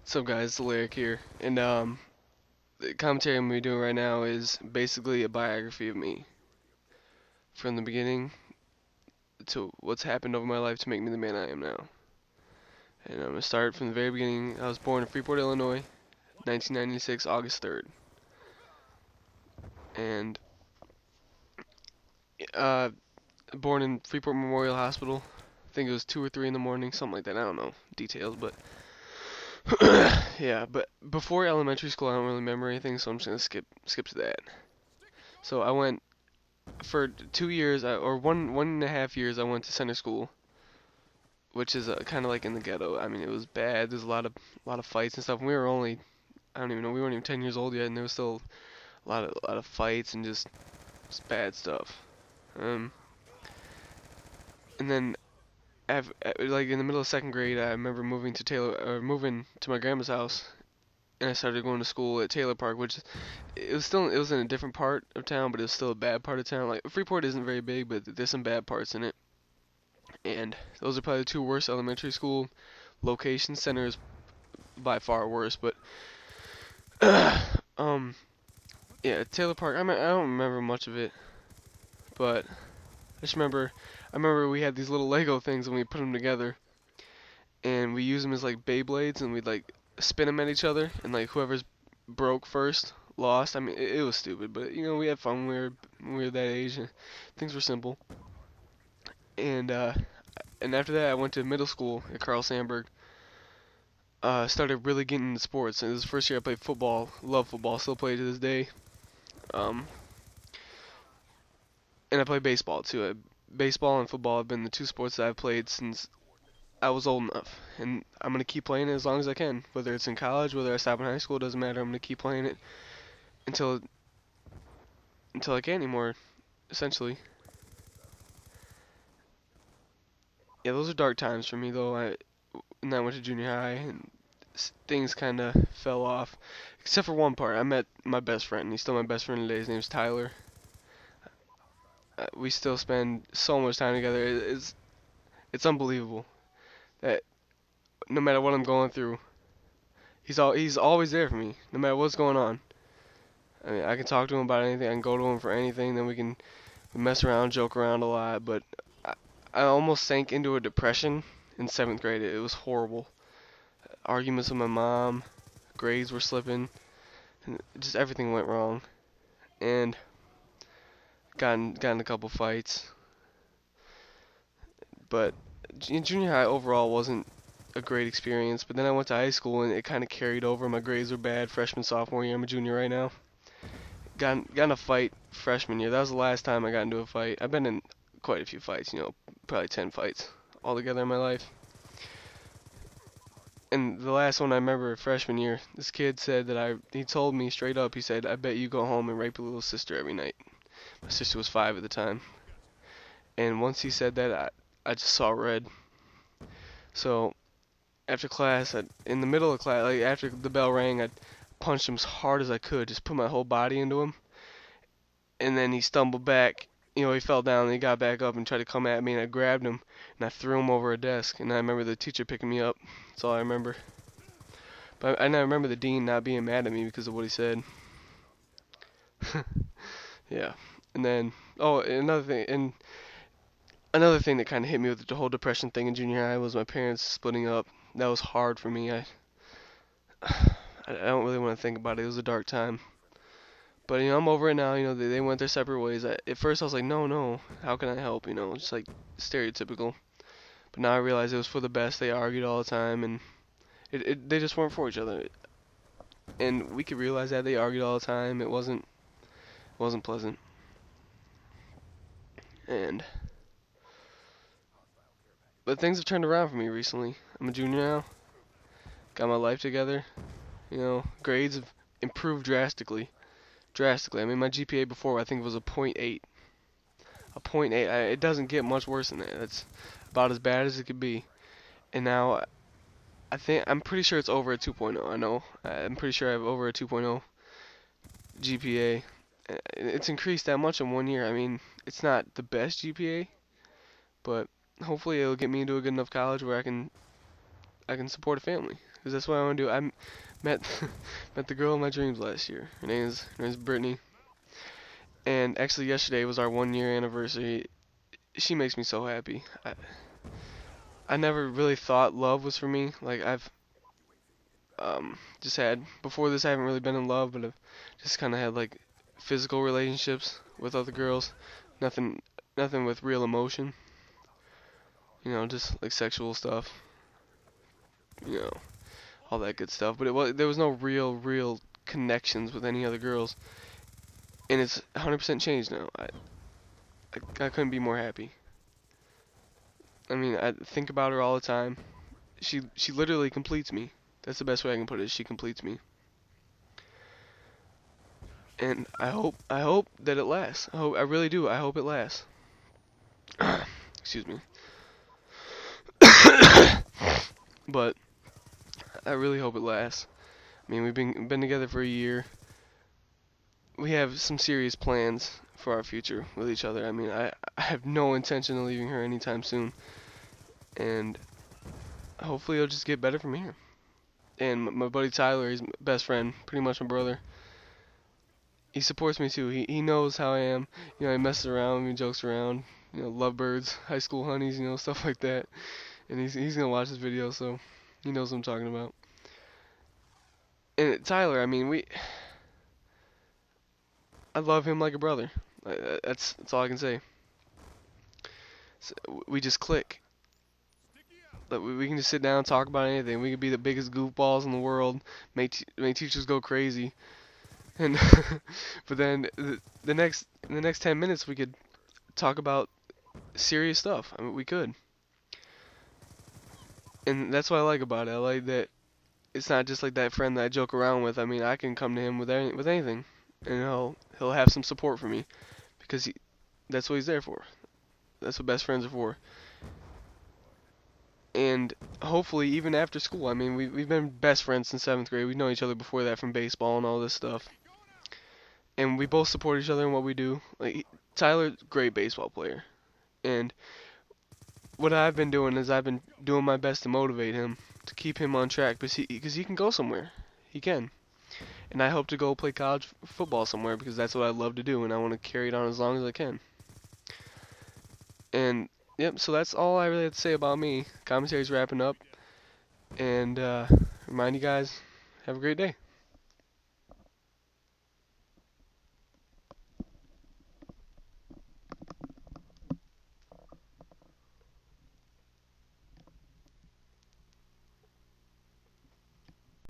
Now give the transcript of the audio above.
What's up, guys? It's Lyric here, and the commentary I'm gonna be doing right now is basically a biography of me, from the beginning to what's happened over my life to make me the man I am now. And I'm gonna start from the very beginning. I was born in Freeport, Illinois, 1996, August 3rd, and uh, born in Freeport Memorial Hospital. I think it was 2 or 3 in the morning, something like that. I don't know details, but yeah. But before elementary school, I don't really remember anything, so I'm just gonna skip to that. So I went for 2 years, or one and a half years, I went to center school, which is kind of like in the ghetto. I mean, it was bad. There's a lot of fights and stuff. And we were only, I don't even know, we weren't even 10 years old yet, and there was still a lot of fights and just bad stuff. Um, and then, like in the middle of second grade, I remember moving to my grandma's house, and I started going to school at Taylor Park, which it was in a different part of town, but it was still a bad part of town. Like Freeport isn't very big, but there's some bad parts in it. And those are probably the two worst elementary school locations. Center is by far worse, but um, yeah, Taylor Park. I don't remember much of it, but I remember we had these little Lego things and we put them together, and we use them as like Beyblades, and we'd like spin them at each other, and like whoever's broke first lost. I mean, it was stupid, but we had fun when we were that age. And things were simple, and after that, I went to middle school at Carl Sandburg. Started really getting into sports. And this was the first year I played football. Love football. Still play to this day. Um, and I play baseball too. Baseball and football have been the two sports that I've played since I was old enough. And I'm gonna keep playing it as long as I can. Whether it's in college, whether I stop in high school, it doesn't matter. I'm gonna keep playing it until I can't anymore. Essentially. Yeah, those are dark times for me though. And I went to junior high, and things kind of fell off, except for one part. I met my best friend. He's still my best friend today. His name's Tyler. We still spend so much time together. It's unbelievable that no matter what I'm going through, he's always there for me, no matter what's going on. I mean, I can talk to him about anything. I can go to him for anything. Then we mess around, joke around a lot. But I almost sank into a depression in seventh grade. It was horrible. Arguments with my mom, grades were slipping, and just everything went wrong. And got in a couple fights. But junior high overall wasn't a great experience. But then I went to high school and it kind of carried over. My grades were bad freshman, sophomore year. I'm a junior right now. Got in a fight freshman year. That was the last time I got into a fight. I've been in quite a few fights, probably 10 fights altogether in my life. And the last one I remember freshman year, this kid said he told me straight up, he said, "I bet you go home and rape your little sister every night." My sister was 5 at the time. And once he said that, I just saw red. So after class, in the middle of class, like after the bell rang, I punched him as hard as I could, just put my whole body into him. And then he stumbled back. He fell down and he got back up and tried to come at me, and I grabbed him and I threw him over a desk. And I remember the teacher picking me up. That's all I remember. But I remember the dean not being mad at me because of what he said. Yeah. And then, another thing that kind of hit me with the whole depression thing in junior high was my parents splitting up. That was hard for me. I don't really want to think about it. It was a dark time. But I'm over it now. They went their separate ways. At first I was like, no, how can I help? Just like stereotypical. But now I realize it was for the best. They argued all the time, and they just weren't for each other. And we could realize that they argued all the time. It wasn't pleasant. But things have turned around for me recently. I'm a junior now. Got my life together. Grades have improved drastically. Drastically. I mean, my GPA before I think was a .8. A .8. It doesn't get much worse than that. That's about as bad as it could be. And now I'm pretty sure it's over a 2.0. I know. I'm pretty sure I have over a 2.0 GPA. It's increased that much in 1 year. I mean, it's not the best GPA, but hopefully it'll get me into a good enough college where I can support a family. because that's what I want to do. I met met the girl of my dreams last year. Her name is Brittany, and actually yesterday was our 1 year anniversary. She makes me so happy. I never really thought love was for me. Like I've just had before this, I haven't really been in love, but I've just kind of had like physical relationships with other girls. Nothing, nothing with real emotion. You know, just like sexual stuff. You know, all that good stuff. But there was no real connections with any other girls, and it's 100% changed now. I couldn't be more happy. I mean, I think about her all the time. She literally completes me. That's the best way I can put it. She completes me. And I hope that it lasts. I really do. I hope it lasts. Excuse me. But I really hope it lasts. I mean, we've been together for a year. We have some serious plans for our future with each other. I mean, I have no intention of leaving her anytime soon. And hopefully it'll just get better from here. And my buddy Tyler, he's my best friend, pretty much my brother. He supports me too. He knows how I am. You know, he messes around with me, jokes around. You know, lovebirds, high school honeys, you know, stuff like that. And he's gonna watch this video, so he knows what I'm talking about. And Tyler, I mean, I love him like a brother. That's all I can say. So we just click. Like, we can just sit down and talk about anything. We could be the biggest goofballs in the world, make teachers go crazy. And but then the next 10 minutes we could talk about serious stuff. I mean, we could. And that's what I like about it. I like that it's not just like that friend that I joke around with. I mean, I can come to him with anything, and he'll have some support for me because that's what he's there for. That's what best friends are for. And hopefully even after school. I mean, we've been best friends since 7th grade. We've known each other before that from baseball and all this stuff. And we both support each other in what we do. Like Tyler's a great baseball player, and what I've been doing is I've been doing my best to motivate him, to keep him on track, because he can go somewhere. He can. And I hope to go play college football somewhere because that's what I love to do, and I want to carry it on as long as I can. And yep, so that's all I really have to say about me. Commentary's wrapping up, and remind you guys, have a great day.